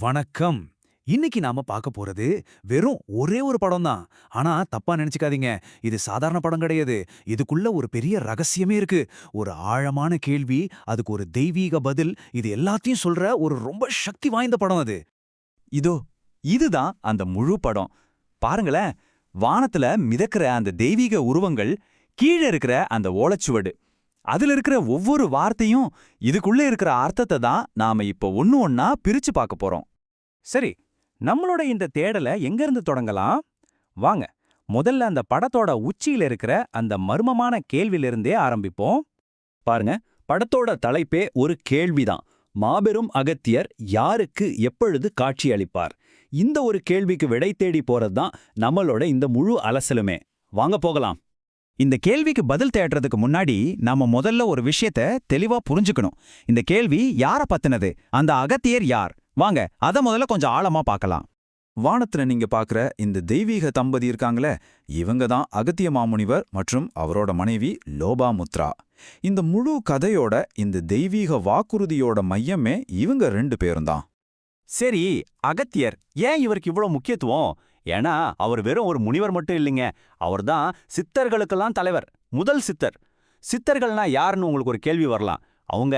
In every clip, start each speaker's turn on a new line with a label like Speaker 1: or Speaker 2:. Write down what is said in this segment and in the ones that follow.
Speaker 1: வணக்கம். இன்னைக்கு நாம பார்க்க போறது வெறும் ஒரே ஒரு படம் தான். ஆனா தப்பா நினைச்சுக்காதீங்க. இது சாதாரண படம் கிடையாது. இதுக்குள்ள ஒரு பெரிய ரகசியமே இருக்கு. ஒரு ஆழமான கேள்வி, அதுக்கு ஒரு தெய்வீக பதில், இது எல்லாத்தையும் சொல்ற ஒரு ரொம்ப சக்தி வாய்ந்த படம் அது.
Speaker 2: இதோ இதுதான் அந்த முழு படம். பாருங்களேன், வானத்துல மிதக்கிற அந்த தெய்வீக உருவங்கள், கீழே இருக்கிற அந்த ஓலைச்சுவடு, அதுல இருக்கிற ஒவ்வொரு வார்த்தையும் இதுக்குள்ள இருக்கிற அர்த்தத்தை தான் நாம இப்ப ஒண்ணு ஒண்ணா பிரிச்சு பார்க்க போறோம்.
Speaker 3: சரி, நம்மளோட இந்த தேடலை எங்கிருந்து தொடங்கலாம்? வாங்க, முதல்ல அந்த படத்தோட உச்சியில இருக்கிற அந்த மர்மமான கேள்வியிலிருந்தே ஆரம்பிப்போம்.
Speaker 2: பாருங்க, படத்தோட தலைப்பே ஒரு கேள்விதான். மாபெரும் அகத்தியர் யாருக்கு எப்பொழுது காட்சி அளிப்பார்? இந்த ஒரு கேள்விக்கு விடை தேடி போறதுதான் நம்மளோட இந்த முழு அலசலுமே. வாங்க போகலாம்.
Speaker 4: இந்த கேள்விக்கு பதில் தேடுறதுக்கு முன்னாடி நாம முதல்ல ஒரு விஷயத்த தெளிவா புரிஞ்சுக்கணும். இந்த கேள்வி யார பத்தினது? அந்த அகத்தியர் யார்? வாங்க அத முதல்ல கொஞ்சம் ஆழமா பார்க்கலாம்.
Speaker 5: வானத்துல நீங்க பாக்குற இந்த தெய்வீக தம்பதி இருக்காங்களே, இவங்க தான் அகத்திய மாமுனிவர் மற்றும் அவரோட மனைவி லோபாமுத்ரா. இந்த முழு கதையோட இந்த தெய்வீக வாக்குறுதியோட மையமே இவங்க 2 பேரும் தான்.
Speaker 3: சரி, அகத்தியர் ஏன் இவருக்கு இவ்வளோ முக்கியத்துவம்? ஏன்னா அவர் வெறும் ஒரு முனிவர் மட்டும் இல்லைங்க, அவர்தான் சித்தர்களுக்கெல்லாம் தலைவர், முதல் சித்தர். சித்தர்கள்னா யாருன்னு உங்களுக்கு ஒரு கேள்வி வரலாம். அவங்க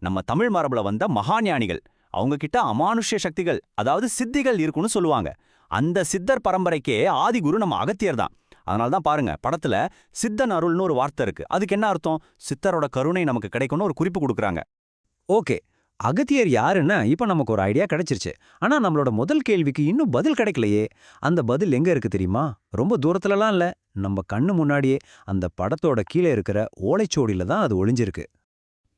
Speaker 3: நம்ம தமிழ் மரபுல வந்த மகாஞானிகள். அவங்க கிட்ட அமானுஷ்ய சக்திகள், அதாவது சித்திகள் இருக்குன்னு சொல்லுவாங்க. அந்த சித்தர் பரம்பரைக்கே ஆதிகுரு நம்ம அகத்தியர் தான். அதனால தான் பாருங்க, படத்துல சித்தன் அருள்னு ஒரு வார்த்தை இருக்கு. அதுக்கு என்ன அர்த்தம்? சித்தரோட கருணை நமக்கு கிடைக்கும்னு ஒரு குறிப்பு கொடுக்குறாங்க.
Speaker 6: ஓகே, அகத்தியர் யாருன்னா இப்ப நமக்கு ஒரு ஐடியா கிடைச்சிருச்சு. ஆனா நம்மளோட முதல் கேள்விக்கு இன்னும் பதில் கிடைக்கலையே. அந்த பதில் எங்க இருக்கு தெரியுமா? ரொம்ப தூரத்துலலாம் இல்ல, நம்ம கண்ணு முன்னாடியே அந்த படத்தோட கீழே இருக்கிற ஓலைச்சோடியில தான் அது ஒளிஞ்சிருக்கு.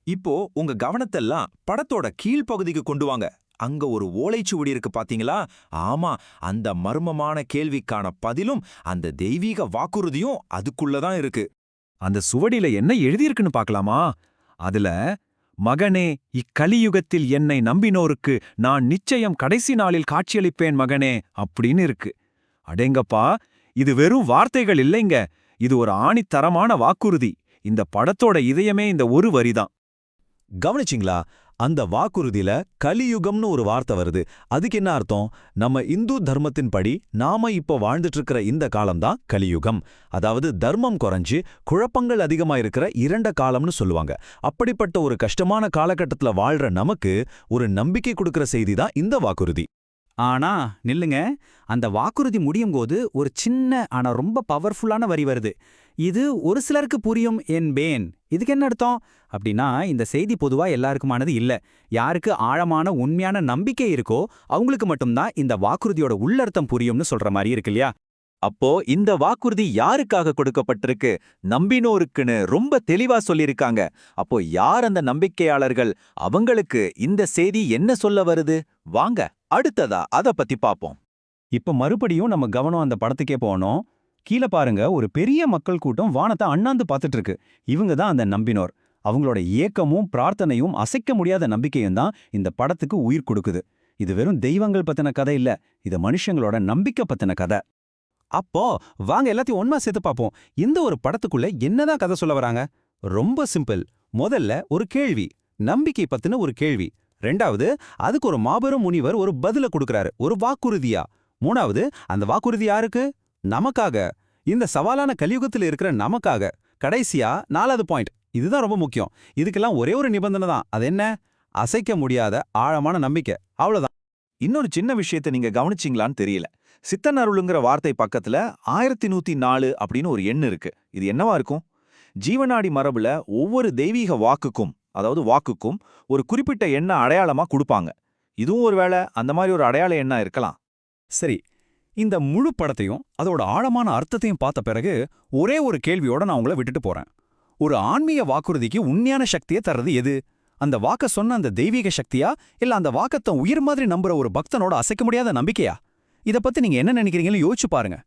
Speaker 7: இப்போ உங்க கவனத்தெல்லாம் படத்தோட கீழ்ப்பகுதிக்கு கொண்டு வாங்க. அங்க ஒரு ஓலைச்சுவடி இருக்கு பாத்தீங்களா? ஆமா, அந்த மர்மமான கேள்விக்கான பதிலும் அந்த தெய்வீக வாக்குறுதியும் அதுக்குள்ளதான் இருக்கு.
Speaker 4: அந்த சுவடியில என்ன எழுதியிருக்குன்னு பார்க்கலாமா? அதுல, மகனே, இக்கலியுகத்தில் என்னை நம்பினோருக்கு நான் நிச்சயம் கடைசி நாளில் காட்சியளிப்பேன் மகனே அப்படின்னு இருக்கு. அடேங்கப்பா, இது வெறும் வார்த்தைகள் இல்லைங்க, இது ஒரு ஆணித்தரமான வாக்குறுதி. இந்த படத்தோட இதயமே இந்த ஒரு வரிதான்.
Speaker 2: கவனிச்சிங்களா? அந்த வாக்குறுதியில கலியுகம்னு ஒரு வார்த்தை வருது. அதுக்கு என்ன அர்த்தம்? நம்ம இந்து தர்மத்தின்படி நாம இப்ப வாழ்ந்துட்டு இருக்கிற இந்த காலம்தான் கலியுகம். அதாவது தர்மம் குறைஞ்சு குழப்பங்கள் அதிகமா இருக்கிற இரண்ட காலம்னு சொல்லுவாங்க. அப்படிப்பட்ட ஒரு கஷ்டமான காலகட்டத்துல வாழ்ற நமக்கு ஒரு நம்பிக்கை கொடுக்கிற செய்தி தான் இந்த வாக்குறுதி.
Speaker 3: ஆனா நில்லுங்க, அந்த வாக்குறுதி முடியும் போது ஒரு சின்ன ஆனா ரொம்ப பவர்ஃபுல்லான வரி வருது. இது ஒரு சிலருக்கு புரியும் என்பேன். இதுக்கு என்ன அர்த்தம் அப்படின்னா, இந்த செய்தி பொதுவா எல்லாருக்குமானது இல்ல. யாருக்கு ஆழமான உண்மையான நம்பிக்கை இருக்கோ அவங்களுக்கு மட்டும்தான் இந்த வாக்குறுதியோட உள்ளர்த்தம் புரியும்னு சொல்ற மாதிரி இருக்கு இல்லையா?
Speaker 2: அப்போ இந்த வாக்குறுதி யாருக்காக கொடுக்கப்பட்டிருக்கு? நம்பினோருக்குன்னு ரொம்ப தெளிவா சொல்லியிருக்காங்க. அப்போ யார் அந்த நம்பிக்கையாளர்கள்? அவங்களுக்கு இந்த செய்தி என்ன சொல்ல வருது? வாங்க அடுத்ததா அத பத்தி பாப்போம்.
Speaker 6: இப்ப மறுபடியும் நம்ம கவனம் அந்த படத்துக்கே போனோம். கீழே பாருங்க, ஒரு பெரிய மக்கள் கூட்டம் வானத்தை அண்ணாந்து பார்த்துட்டு இருக்கு. இவங்க தான் அந்த நம்பினோர். அவங்களோட ஏக்கமும் பிரார்த்தனையும் அசைக்க முடியாத நம்பிக்கையும் தான் இந்த படத்துக்கு உயிர் கொடுக்குது. இது வெறும் தெய்வங்கள் பத்தின கதை இல்ல, இது மனுஷங்களோட நம்பிக்கை பத்தின கதை.
Speaker 3: அப்போ வாங்க எல்லாத்தையும் ஒண்ணா சேர்த்து பார்ப்போம். இந்த ஒரு படத்துக்குள்ள என்னதான் கதை சொல்ல வராங்க? ரொம்ப சிம்பிள். முதல்ல ஒரு கேள்வி, நம்பிக்கை பத்தின ஒரு கேள்வி. ரெண்டாவது, அதுக்கு ஒரு மாபெரும் முனிவர் ஒரு பதில கொடுக்கறாரு, ஒரு வாக்குறுதியா. மூணாவது, அந்த வாக்குறுதி யாருக்கு? நமக்காக, இந்த சவாலான கலியுகத்தில் இருக்கிற நமக்காக. கடைசியா 4வது பாயிண்ட், இதுதான் ரொம்ப முக்கியம். இதுக்கெல்லாம் ஒரே ஒரு நிபந்தனை தான். அது என்ன? அசைக்க முடியாத ஆழமான நம்பிக்கை. அவ்வளவுதான்.
Speaker 7: இன்னொரு சின்ன விஷயத்தை நீங்க கவனிச்சிங்களான்னு தெரியல. சித்தன் அருளுங்கிற வார்த்தை பக்கத்துல 1104 அப்படின்னு ஒரு எண் இருக்கு. இது என்னவா இருக்கும்? ஜீவநாடி மரபுல ஒவ்வொரு தெய்வீக வாக்குக்கும், அதாவது வாக்குக்கும் ஒரு குறிப்பிட்ட எண்ணை அடையாளமா கொடுப்பாங்க. இதுவும் ஒருவேளை அந்த மாதிரி ஒரு அடையாள எண்ணா இருக்கலாம்.
Speaker 4: சரி, இந்த முழு படத்தையும் அதோட ஆழமான அர்த்தத்தையும் பார்த்த பிறகு ஒரே ஒரு கேள்வியோட நான் உங்களை விட்டுட்டு போறேன். ஒரு ஆன்மீக வாக்குறுதிக்கு உண்மையான சக்தியை தர்றது எது? அந்த வாக்க சொன்ன அந்த தெய்வீக சக்தியா, இல்ல அந்த வாக்கத்தை உயிர் மாதிரி நம்புற ஒரு பக்தனோட அசைக்க முடியாத நம்பிக்கையா? இத பத்தி நீங்க என்ன நினைக்கிறீங்கன்னு யோசிச்சு பாருங்க.